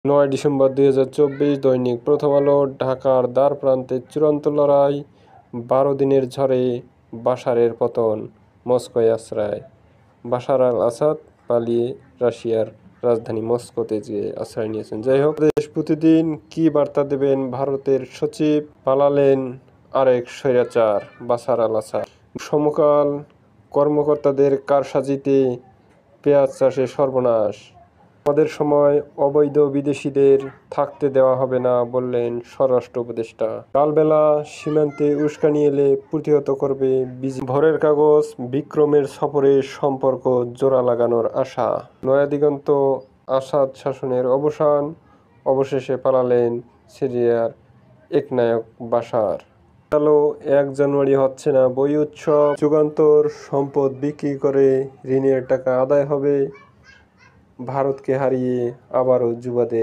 9 December 2024 দৈনিক প্রথম আলো। ঢাকার দ্বারপ্রান্তে চূড়ান্ত লড়াই, 12 দিনের ঝড়ে বাশারের পতন, মস্কোয় আশ্রয়। বাশার আল আসাদ পালিয়ে রাশিয়ার রাজধানী মস্কোতে গিয়ে আশ্রয় নিয়েছেন। যাই হোক, দেশ প্রতিদিন কি বার্তা দেবেন? ভারতের সচিব পালালেন আরেক স্বৈরাচার বাশার আল আসাদ। সমকাল কর্মকর্তাদের কারসাজিতে পেঁয়াজ চাষে সর্বনাশ। আমাদের সময় অবৈধ বিদেশিদের থাকতে দেওয়া হবে না, বললেন স্বরাষ্ট্র উপদেষ্টা। কালবেলা সীমান্তে উস্কানি এলে প্রতিহত করবে বিজিবি। ভোরের কাগজ, বিক্রমের সফরে সম্পর্ক জোড়া লাগানোর আশা। নয়াদিগন্ত, আসাদ শাসনের অবসান, অবশেষে পালালেন সিরিয়ার একনায়ক বাশার। 1 জানুয়ারি হচ্ছে না বই উৎসব। যুগান্তর, সম্পদ বিক্রি করে ঋণের টাকা আদায় হবে। ভারতকে হারিয়ে আবারও যুবদের